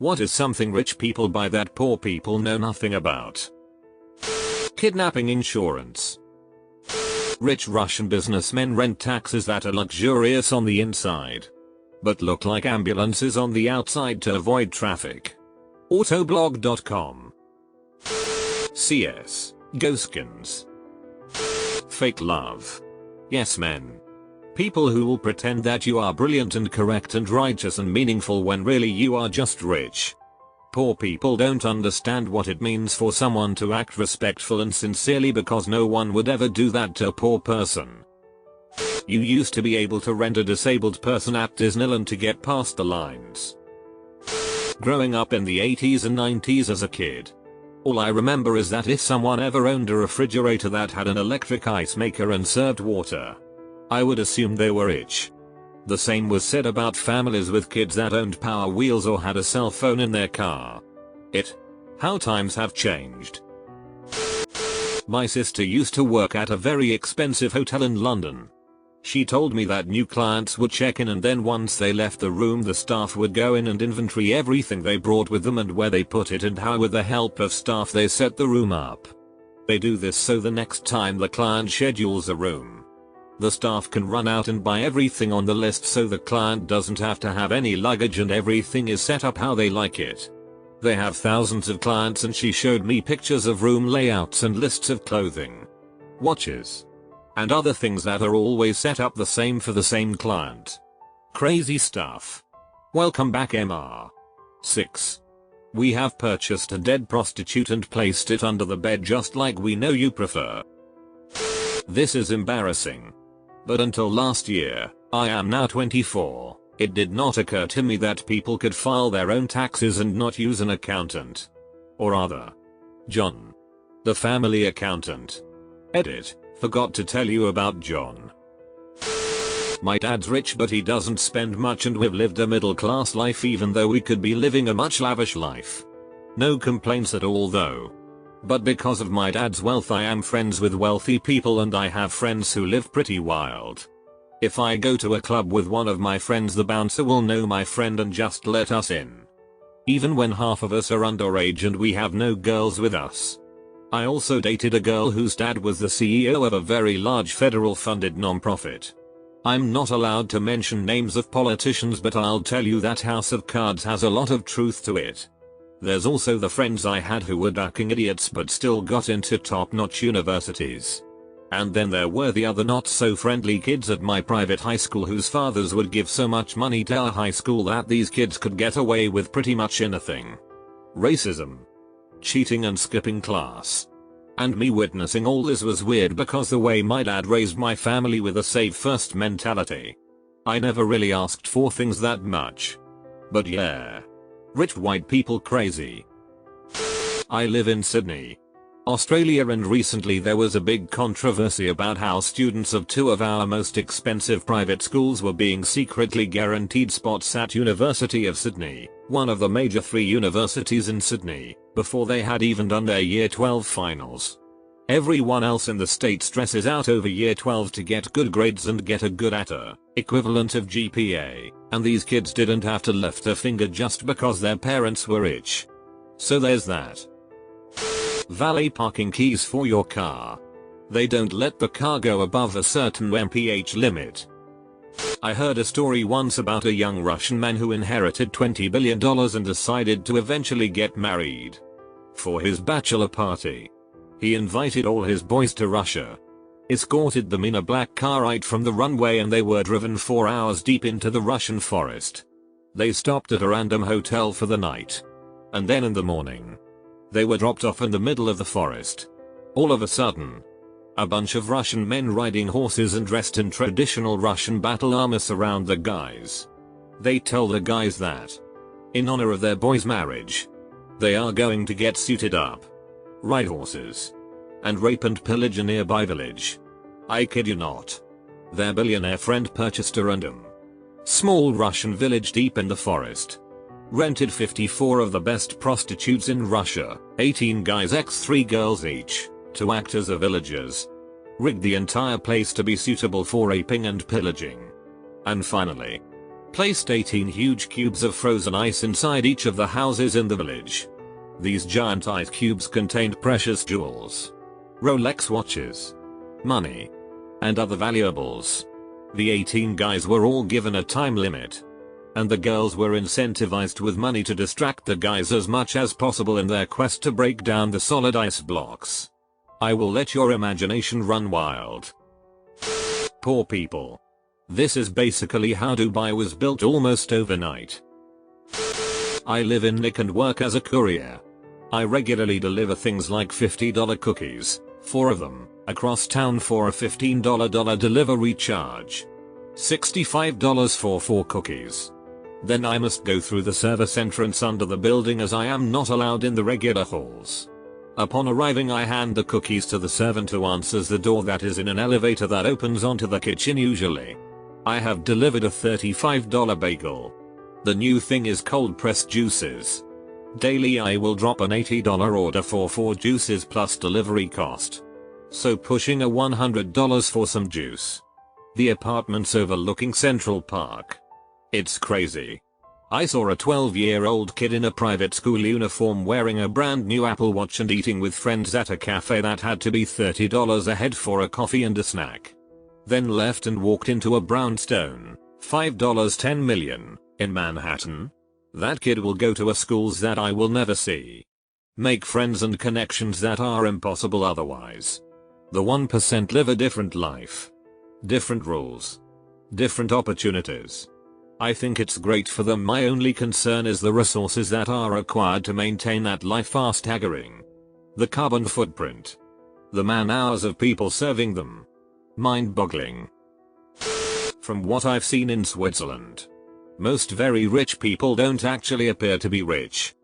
What is something rich people buy that poor people know nothing about? Kidnapping insurance. Rich Russian businessmen rent taxis that are luxurious on the inside, but look like ambulances on the outside to avoid traffic. Autoblog.com. CS. Ghostkins. Fake love. Yes men. People who will pretend that you are brilliant and correct and righteous and meaningful when really you are just rich. Poor people don't understand what it means for someone to act respectful and sincerely because no one would ever do that to a poor person. You used to be able to rent a disabled person at Disneyland to get past the lines. Growing up in the 80s and 90s as a kid, all I remember is that if someone ever owned a refrigerator that had an electric ice maker and served water, I would assume they were rich. The same was said about families with kids that owned Power Wheels or had a cell phone in their car. How times have changed. My sister used to work at a very expensive hotel in London. She told me that new clients would check in and then once they left the room the staff would go in and inventory everything they brought with them and where they put it and how with the help of staff they set the room up. They do this so the next time the client schedules a room, the staff can run out and buy everything on the list so the client doesn't have to have any luggage and everything is set up how they like it. They have thousands of clients and she showed me pictures of room layouts and lists of clothing, watches, and other things that are always set up the same for the same client. Crazy stuff. Welcome back MR. 6. We have purchased a dead prostitute and placed it under the bed just like we know you prefer. This is embarrassing. But until last year, I am now 24, it did not occur to me that people could file their own taxes and not use an accountant. Or rather, John, the family accountant. Edit. Forgot to tell you about John. My dad's rich but he doesn't spend much and we've lived a middle class life even though we could be living a much lavish life. No complaints at all though. But because of my dad's wealth I am friends with wealthy people and I have friends who live pretty wild. If I go to a club with one of my friends the bouncer will know my friend and just let us in. Even when half of us are underage and we have no girls with us. I also dated a girl whose dad was the CEO of a very large federal funded nonprofit. I'm not allowed to mention names of politicians but I'll tell you that House of Cards has a lot of truth to it. There's also the friends I had who were ducking idiots but still got into top-notch universities. And then there were the other not so friendly kids at my private high school whose fathers would give so much money to our high school that these kids could get away with pretty much anything. Racism, cheating and skipping class. And me witnessing all this was weird because the way my dad raised my family with a save first mentality. I never really asked for things that much. But yeah. Rich white people crazy. I live in Sydney, Australia and recently there was a big controversy about how students of two of our most expensive private schools were being secretly guaranteed spots at University of Sydney, one of the major 3 universities in Sydney, before they had even done their year 12 finals. Everyone else in the state stresses out over year 12 to get good grades and get a good ATA, equivalent of GPA, and these kids didn't have to lift a finger just because their parents were rich. So there's that. Valet parking keys for your car. They don't let the car go above a certain mph limit. I heard a story once about a young Russian man who inherited $20 billion and decided to eventually get married. For his bachelor party, he invited all his boys to Russia, escorted them in a black car right from the runway, and they were driven 4 hours deep into the Russian forest. They stopped at a random hotel for the night. And then in the morning, they were dropped off in the middle of the forest. All of a sudden, a bunch of Russian men riding horses and dressed in traditional Russian battle armor surround the guys. They tell the guys that, in honor of their boy's marriage, they are going to get suited up, ride horses, and rape and pillage a nearby village. I kid you not. Their billionaire friend purchased a random, small Russian village deep in the forest, rented 54 of the best prostitutes in Russia, 18 guys x 3 girls each, to act as villagers, rigged the entire place to be suitable for raping and pillaging. And finally, Placed 18 huge cubes of frozen ice inside each of the houses in the village. These giant ice cubes contained precious jewels, Rolex watches, money, and other valuables. The 18 guys were all given a time limit, and the girls were incentivized with money to distract the guys as much as possible in their quest to break down the solid ice blocks. I will let your imagination run wild. Poor people. This is basically how Dubai was built almost overnight. I live in Nick and work as a courier. I regularly deliver things like $50 cookies, 4 of them, across town for a $15 delivery charge. $65 for 4 cookies. Then I must go through the service entrance under the building as I am not allowed in the regular halls. Upon arriving I hand the cookies to the servant who answers the door that is in an elevator that opens onto the kitchen usually. I have delivered a $35 bagel. The new thing is cold pressed juices. Daily I will drop an $80 order for 4 juices plus delivery cost. So pushing a $100 for some juice. The apartment's overlooking Central Park. It's crazy. I saw a 12-year-old kid in a private school uniform wearing a brand new Apple Watch and eating with friends at a cafe that had to be $30 a head for a coffee and a snack. Then left and walked into a brownstone, $5 10 million, in Manhattan. That kid will go to a schools that I will never see. Make friends and connections that are impossible otherwise. The 1% live a different life. Different rules. Different opportunities. I think it's great for them. My only concern is the resources that are required to maintain that life are staggering. The carbon footprint. The man-hours of people serving them. Mind-boggling. From what I've seen in Switzerland, most very rich people don't actually appear to be rich.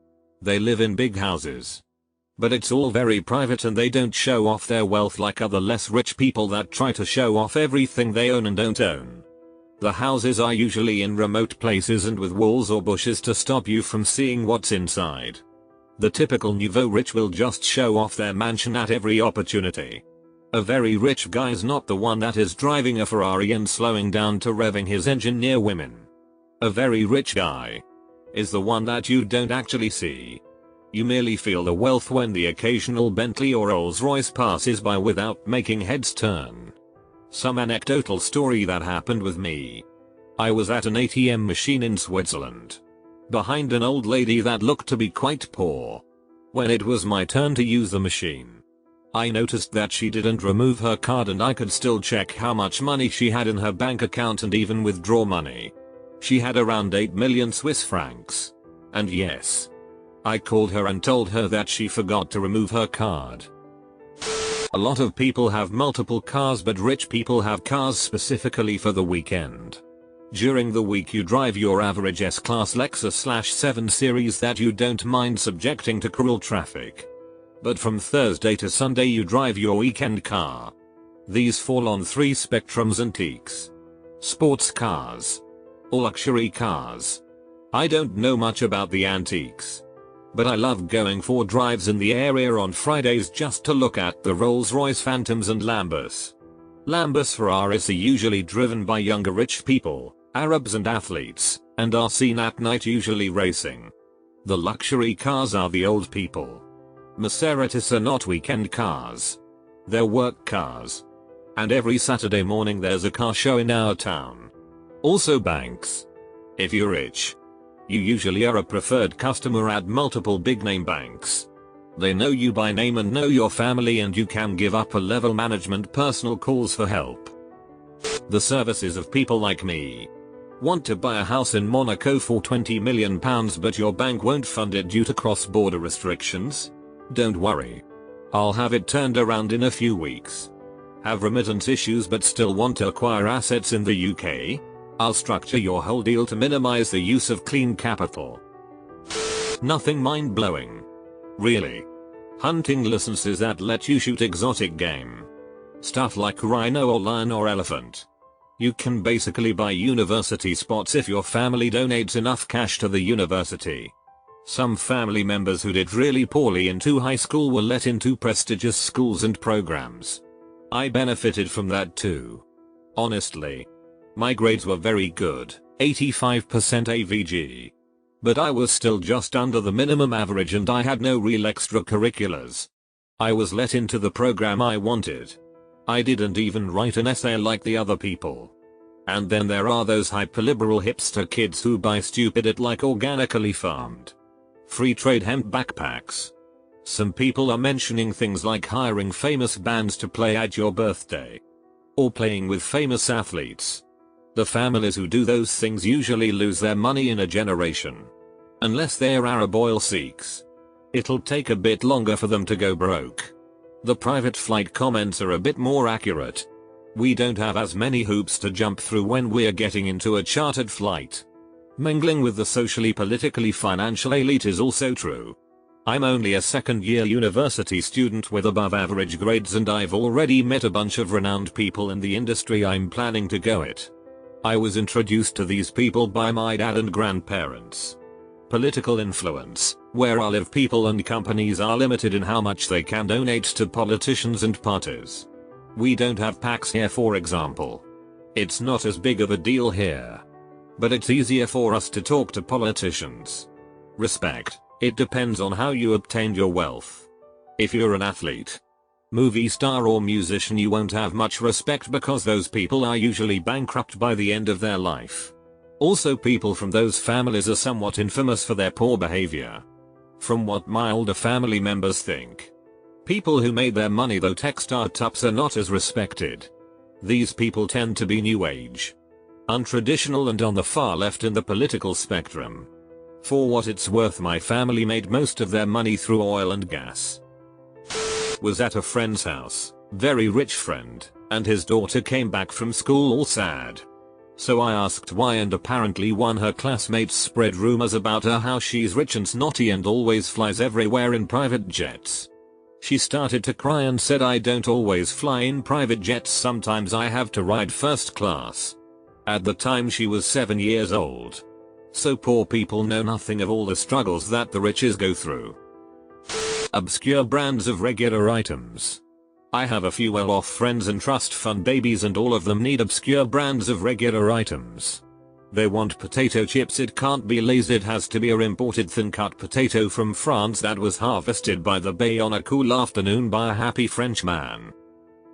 They live in big houses. But it's all very private and they don't show off their wealth like other less rich people that try to show off everything they own and don't own. The houses are usually in remote places and with walls or bushes to stop you from seeing what's inside. The typical nouveau rich will just show off their mansion at every opportunity. A very rich guy's not the one that is driving a Ferrari and slowing down to revving his engine near women. A very rich guy is the one that you don't actually see. You merely feel the wealth when the occasional Bentley or Rolls-Royce passes by without making heads turn. Some anecdotal story that happened with me. I was at an ATM machine in Switzerland, behind an old lady that looked to be quite poor. When it was my turn to use the machine, I noticed that she didn't remove her card and I could still check how much money she had in her bank account and even withdraw money. She had around 8 million Swiss francs. And yes, I called her and told her that she forgot to remove her card. A lot of people have multiple cars, but rich people have cars specifically for the weekend. During the week you drive your average S-Class Lexus/7 Series that you don't mind subjecting to cruel traffic. But from Thursday to Sunday you drive your weekend car. These fall on 3 spectrums: antiques, sports cars, or luxury cars. I don't know much about the antiques, but I love going for drives in the area on Fridays just to look at the Rolls-Royce Phantoms and Lambus. Lambus Ferraris are usually driven by younger rich people, Arabs and athletes, and are seen at night usually racing. The luxury cars are the old people. Maseratis are not weekend cars. They're work cars. And every Saturday morning there's a car show in our town. Also banks. If you're rich, you usually are a preferred customer at multiple big name banks. They know you by name and know your family, and you can give upper level management personal calls for help. The services of people like me. Want to buy a house in Monaco for £20 million but your bank won't fund it due to cross-border restrictions? Don't worry. I'll have it turned around in a few weeks. Have remittance issues but still want to acquire assets in the UK? I'll structure your whole deal to minimize the use of clean capital. Nothing mind-blowing. Really. Hunting licenses that let you shoot exotic game. Stuff like rhino or lion or elephant. You can basically buy university spots if your family donates enough cash to the university. Some family members who did really poorly into high school were let into prestigious schools and programs. I benefited from that too. Honestly. My grades were very good, 85% AVG. But I was still just under the minimum average and I had no real extracurriculars. I was let into the program I wanted. I didn't even write an essay like the other people. And then there are those hyperliberal hipster kids who buy stupid like organically farmed free trade hemp backpacks. Some people are mentioning things like hiring famous bands to play at your birthday. Or playing with famous athletes. The families who do those things usually lose their money in a generation. Unless they're Arab oil Sikhs. It'll take a bit longer for them to go broke. The private flight comments are a bit more accurate. We don't have as many hoops to jump through when we're getting into a chartered flight. Mingling with the socially politically financial elite is also true. I'm only a second-year university student with above average grades and I've already met a bunch of renowned people in the industry I'm planning to go it. I was introduced to these people by my dad and grandparents. Political influence, where I live people and companies are limited in how much they can donate to politicians and parties. We don't have PACs here for example. It's not as big of a deal here. But it's easier for us to talk to politicians. Respect. It depends on how you obtained your wealth. If you're an athlete, movie star or musician, you won't have much respect because those people are usually bankrupt by the end of their life. Also, people from those families are somewhat infamous for their poor behavior. From what my older family members think. People who made their money though tech startups are not as respected. These people tend to be new age, untraditional and on the far left in the political spectrum. For what it's worth, my family made most of their money through oil and gas. Was at a friend's house, very rich friend, and his daughter came back from school all sad. So I asked why, and apparently one her classmates spread rumors about her, how she's rich and snotty and always flies everywhere in private jets. She started to cry and said, I don't always fly in private jets, sometimes I have to ride first class. At the time she was 7 years old. So poor people know nothing of all the struggles that the riches go through. Obscure brands of regular items. I have a few well-off friends and trust fund babies and all of them need obscure brands of regular items. They want potato chips, it can't be Lay's, it has to be a imported thin-cut potato from France that was harvested by the bay on a cool afternoon by a happy French man.